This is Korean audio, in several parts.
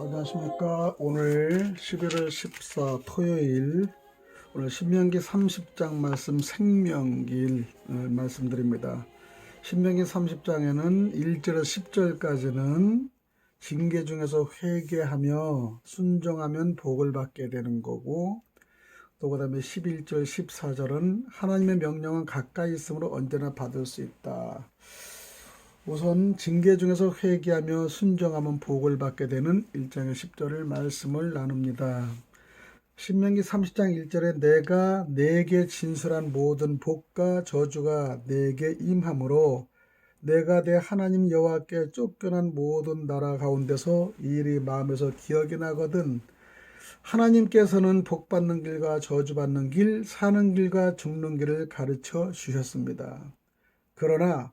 안녕하십니까. 오늘 11월 14 토요일, 오늘 신명기 30장 말씀 생명길 말씀드립니다. 신명기 30장에는 1절에서 10절까지는 징계 중에서 회개하며 순종하면 복을 받게 되는 거고, 또 그 다음에 11절 14절은 하나님의 명령은 가까이 있으므로 언제나 받을 수 있다. 우선 징계 중에서 회개하며 순종하면 복을 받게 되는 1장의 10절을 말씀을 나눕니다. 신명기 30장 1절에 내가 네게 진술한 모든 복과 저주가 네게 임하므로 내가 내 하나님 여호와께 쫓겨난 모든 나라 가운데서 이 일이 마음에서 기억이 나거든. 하나님께서는 복받는 길과 저주받는 길, 사는 길과 죽는 길을 가르쳐 주셨습니다. 그러나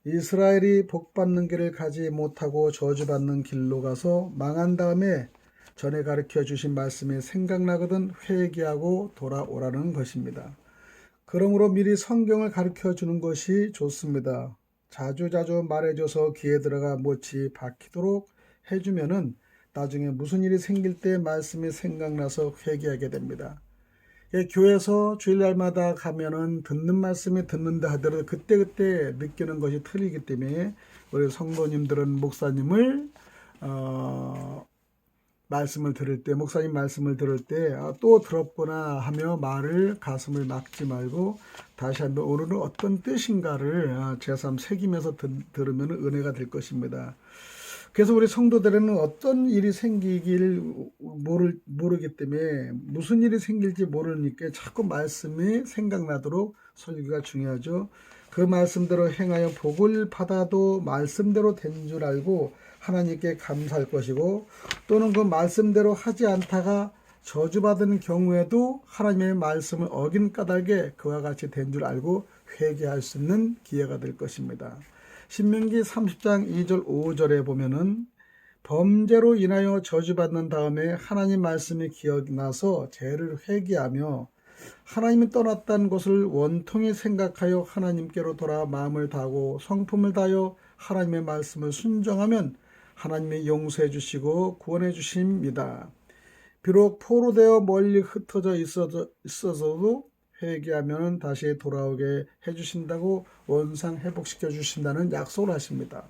이스라엘이 복받는 길을 가지 못하고 저주받는 길로 가서 망한 다음에 전에 가르쳐 주신 말씀이 생각나거든 회개하고 돌아오라는 것입니다. 그러므로 미리 성경을 가르쳐 주는 것이 좋습니다. 자주자주 말해줘서 귀에 들어가 못이 박히도록 해주면은 나중에 무슨 일이 생길 때 말씀이 생각나서 회개하게 됩니다. 교회에서 주일날마다 가면은 듣는 말씀이 듣는다 하더라도 그때그때 느끼는 것이 틀리기 때문에 우리 성도님들은 목사님을 말씀을 들을 때, 목사님 말씀을 들을 때 또 들었구나 하며 말을 가슴을 막지 말고 다시 한번 오늘은 어떤 뜻인가를 제삼 새기면서 들으면 은혜가 될 것입니다. 그래서 우리 성도들에는 어떤 일이 생기길 모르기 때문에 무슨 일이 생길지 모르니까 자꾸 말씀이 생각나도록 설교가 중요하죠. 그 말씀대로 행하여 복을 받아도 말씀대로 된 줄 알고 하나님께 감사할 것이고, 또는 그 말씀대로 하지 않다가 저주받은 경우에도 하나님의 말씀을 어긴 까닭에 그와 같이 된 줄 알고 회개할 수 있는 기회가 될 것입니다. 신명기 30장 2절 5절에 보면은 범죄로 인하여 저주받는 다음에 하나님 말씀이 기억나서 죄를 회개하며 하나님이 떠났다는 것을 원통히 생각하여 하나님께로 돌아 마음을 다하고 성품을 다하여 하나님의 말씀을 순종하면 하나님이 용서해 주시고 구원해 주십니다. 비록 포로되어 멀리 흩어져 있어서도 회개하면 다시 돌아오게 해주신다고 원상 회복시켜 주신다는 약속을 하십니다.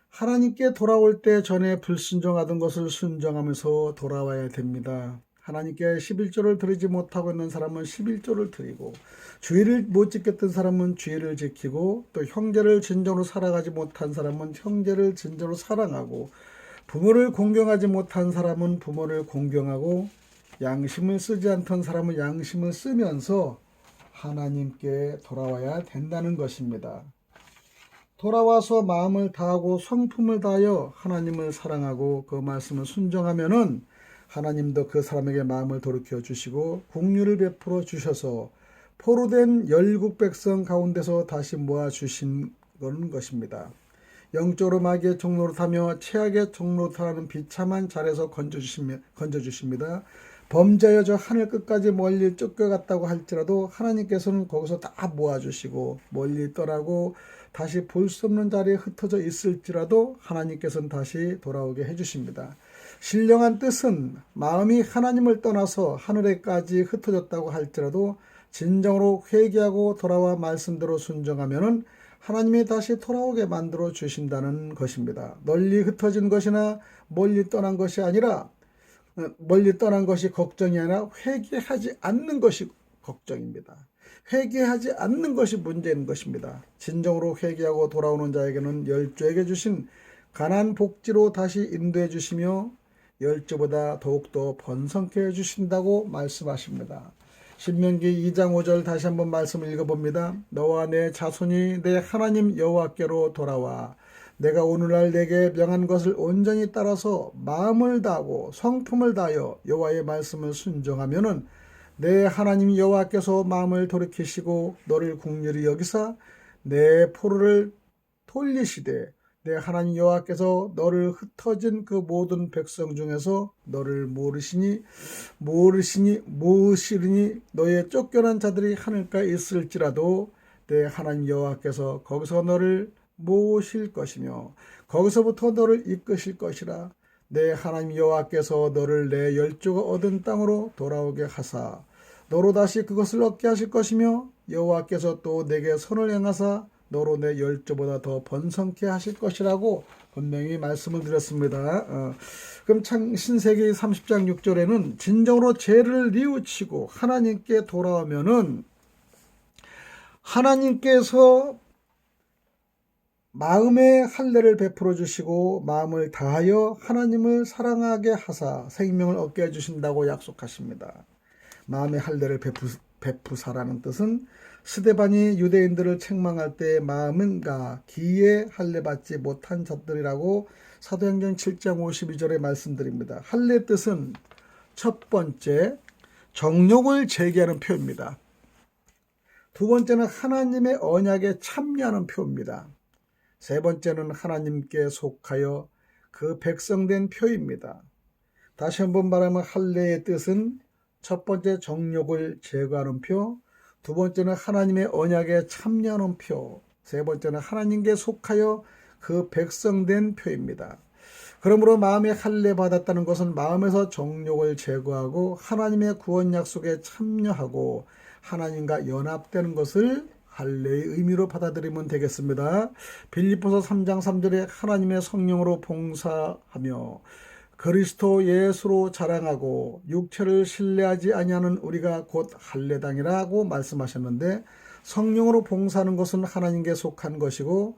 하나님께 돌아올 때 전에 불순종하던 것을 순종하면서 돌아와야 됩니다. 하나님께 11조를 드리지 못하고 있는 사람은 11조를 드리고, 주의를 못 지켰던 사람은 주의를 지키고, 또 형제를 진정으로 살아가지 못한 사람은 형제를 진정으로 사랑하고, 부모를 공경하지 못한 사람은 부모를 공경하고, 양심을 쓰지 않던 사람은 양심을 쓰면서 하나님께 돌아와야 된다는 것입니다. 돌아와서 마음을 다하고 성품을 다하여 하나님을 사랑하고 그 말씀을 순종하면은 하나님도 그 사람에게 마음을 돌이켜 주시고 긍휼을 베풀어 주셔서 포로된 열국 백성 가운데서 다시 모아 주신 것입니다. 영적으로 마귀의 종노릇하며 최악의 종노릇하는 비참한 자리에서 건져주십니다. 범죄여 저 하늘 끝까지 멀리 쫓겨갔다고 할지라도 하나님께서는 거기서 다 모아주시고, 멀리 떠나고 다시 볼 수 없는 자리에 흩어져 있을지라도 하나님께서는 다시 돌아오게 해주십니다. 신령한 뜻은 마음이 하나님을 떠나서 하늘에까지 흩어졌다고 할지라도 진정으로 회개하고 돌아와 말씀대로 순종하면은 하나님이 다시 돌아오게 만들어 주신다는 것입니다. 널리 흩어진 것이나 멀리 떠난 것이 아니라, 멀리 떠난 것이 걱정이 아니라 회개하지 않는 것이 걱정입니다. 회개하지 않는 것이 문제인 것입니다. 진정으로 회개하고 돌아오는 자에게는 열조에게 주신 가난 복지로 다시 인도해 주시며 열조보다 더욱더 번성케 해주신다고 말씀하십니다. 신명기 2장 5절 다시 한번 말씀을 읽어봅니다. 너와 내 자손이 내 하나님 여호와께로 돌아와 내가 오늘날 내게 명한 것을 온전히 따라서 마음을 다하고 성품을 다하여 여호와의 말씀을 순종하면은 내 하나님 여호와께서 마음을 돌이키시고 너를 긍휼히 여기사 내 포로를 돌리시되 내 하나님 여호와께서 너를 흩어진 그 모든 백성 중에서 너를 모으시니 너의 쫓겨난 자들이 하늘가에 있을지라도 내 하나님 여호와께서 거기서 너를 모으실 것이며 거기서부터 너를 이끄실 것이라. 내 하나님 여호와께서 너를 내 열조가 얻은 땅으로 돌아오게 하사 너로 다시 그것을 얻게 하실 것이며 여호와께서 또 내게 선을 행하사 너로 내 열조보다 더 번성케 하실 것이라고 분명히 말씀을 드렸습니다. 그럼 신세기 30장 6절에는 진정으로 죄를 뉘우치고 하나님께 돌아오면은 하나님께서 마음의 할례를 베풀어 주시고 마음을 다하여 하나님을 사랑하게 하사 생명을 얻게 해주신다고 약속하십니다. 마음의 할례를 베푸사라는 뜻은 스데반이 유대인들을 책망할 때 마음은가 기에 할례 받지 못한 자들이라고 사도행전 7장 52절에 말씀드립니다. 할례 뜻은 첫 번째 정욕을 제기하는 표입니다. 두 번째는 하나님의 언약에 참여하는 표입니다. 세 번째는 하나님께 속하여 그 백성된 표입니다. 다시 한번 말하면 할례의 뜻은 첫 번째 정욕을 제거하는 표, 두 번째는 하나님의 언약에 참여하는 표, 세 번째는 하나님께 속하여 그 백성된 표입니다. 그러므로 마음에 할례 받았다는 것은 마음에서 정욕을 제거하고 하나님의 구원 약속에 참여하고 하나님과 연합되는 것을 할례의 의미로 받아들이면 되겠습니다. 빌립보서 3장 3절에 하나님의 성령으로 봉사하며 그리스도 예수로 자랑하고 육체를 신뢰하지 아니하는 우리가 곧 할례당이라고 말씀하셨는데 성령으로 봉사하는 것은 하나님께 속한 것이고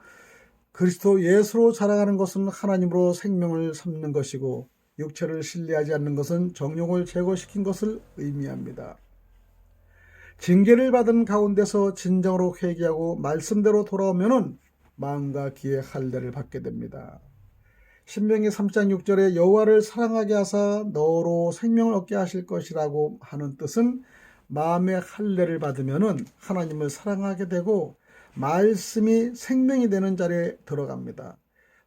그리스도 예수로 자랑하는 것은 하나님으로 생명을 삼는 것이고 육체를 신뢰하지 않는 것은 정욕을 제거시킨 것을 의미합니다. 징계를 받은 가운데서 진정으로 회개하고 말씀대로 돌아오면은 마음과 귀의 할례를 받게 됩니다. 신명기 3장 6절에 여호와를 사랑하게 하사 너로 생명을 얻게 하실 것이라고 하는 뜻은 마음의 할례를 받으면은 하나님을 사랑하게 되고 말씀이 생명이 되는 자리에 들어갑니다.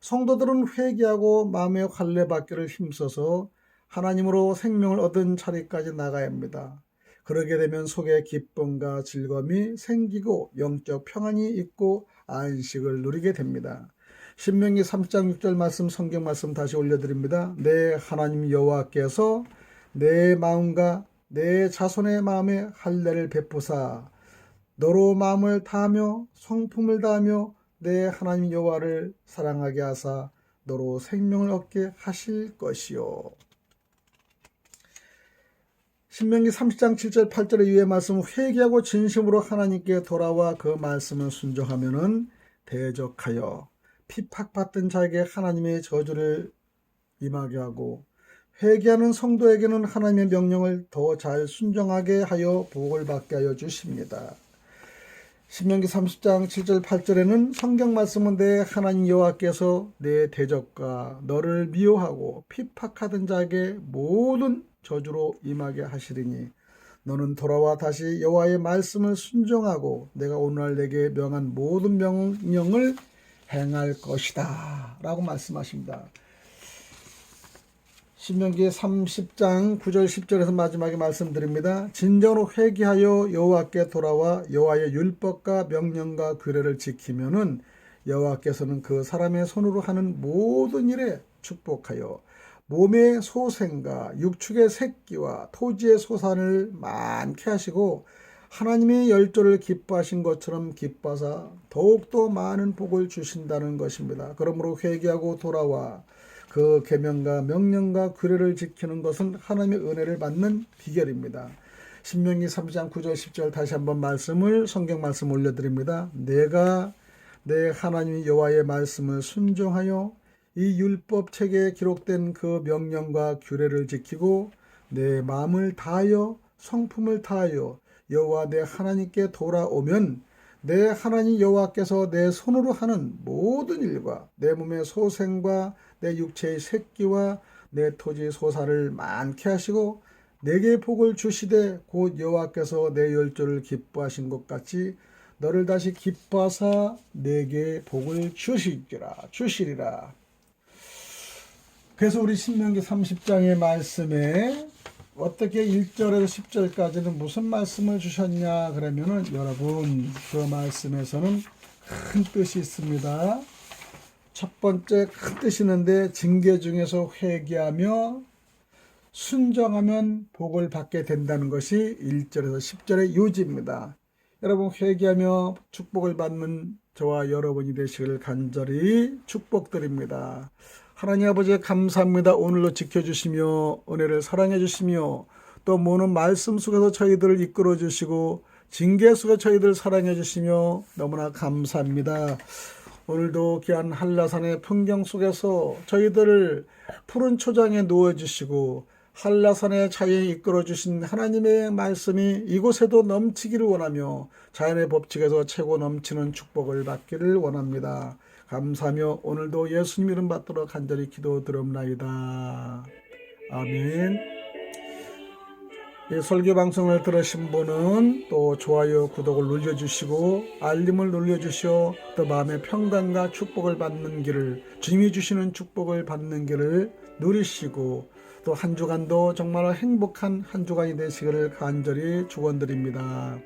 성도들은 회개하고 마음의 할례 받기를 힘써서 하나님으로 생명을 얻은 자리까지 나가야 합니다. 그러게 되면 속에 기쁨과 즐거움이 생기고 영적 평안이 있고 안식을 누리게 됩니다. 신명기 3장 6절 말씀 성경 말씀 다시 올려드립니다. 내 하나님 여호와께서 내 마음과 내 자손의 마음에 할례를 베푸사 너로 마음을 다하며 성품을 다하며 내 하나님 여호와를 사랑하게 하사 너로 생명을 얻게 하실 것이요. 신명기 30장 7절 8절의 이후의 말씀은 회개하고 진심으로 하나님께 돌아와 그 말씀을 순종하면은 대적하여 핍박받던 자에게 하나님의 저주를 임하게 하고 회개하는 성도에게는 하나님의 명령을 더 잘 순종하게 하여 복을 받게 하여 주십니다. 신명기 30장 7절 8절에는 성경 말씀은 내 하나님 여호와께서 내 대적과 너를 미워하고 핍박하던 자에게 모든 저주로 임하게 하시리니 너는 돌아와 다시 여호와의 말씀을 순종하고 내가 오늘날 내게 명한 모든 명령을 행할 것이다 라고 말씀하십니다. 신명기 30장 9절 10절에서 마지막에 말씀드립니다. 진정으로 회개하여 여호와께 돌아와 여호와의 율법과 명령과 규례를 지키면은 여호와께서는 그 사람의 손으로 하는 모든 일에 축복하여 몸의 소생과 육축의 새끼와 토지의 소산을 많게 하시고 하나님의 열조를 기뻐하신 것처럼 기뻐하사 더욱더 많은 복을 주신다는 것입니다. 그러므로 회개하고 돌아와 그 계명과 명령과 규례를 지키는 것은 하나님의 은혜를 받는 비결입니다. 신명기 3장 9절 10절 다시 한번 성경 말씀 올려드립니다. 내가 내 하나님 여호와의 말씀을 순종하여 이 율법 책에 기록된 그 명령과 규례를 지키고 내 마음을 다하여 성품을 다하여 여호와 내 하나님께 돌아오면 내 하나님 여호와께서 내 손으로 하는 모든 일과 내 몸의 소생과 내 육체의 새끼와 내 토지의 소사를 많게 하시고 내게 복을 주시되 곧 여호와께서 내 열조를 기뻐하신 것 같이 너를 다시 기뻐하사 내게 복을 주시리라. 그래서 우리 신명기 30장의 말씀에 어떻게 1절에서 10절까지는 무슨 말씀을 주셨냐 그러면은 여러분 그 말씀에서는 큰 뜻이 있습니다. 첫 번째 큰 뜻이 있는데 징계 중에서 회개하며 순종하면 복을 받게 된다는 것이 1절에서 10절의 요지입니다. 여러분 회개하며 축복을 받는 저와 여러분이 되시길 간절히 축복드립니다. 하나님 아버지 감사합니다. 오늘도 지켜주시며 은혜를 사랑해 주시며 또 모든 말씀 속에서 저희들을 이끌어 주시고 징계 속에 저희들 사랑해 주시며 너무나 감사합니다. 오늘도 귀한 한라산의 풍경 속에서 저희들을 푸른 초장에 누워주시고 한라산의 자연에 이끌어주신 하나님의 말씀이 이곳에도 넘치기를 원하며 자연의 법칙에서 최고 넘치는 축복을 받기를 원합니다. 감사하며 오늘도 예수님 이름 받도록 간절히 기도드립나이다. 아멘. 이 설교 방송을 들으신 분은 또 좋아요, 구독을 눌러주시고 알림을 눌러주시어 또 마음의 평강과 축복을 받는 길을 주님이 주시는 축복을 받는 길을 누리시고 또 한 주간도 정말 행복한 한 주간이 되시기를 간절히 축원드립니다.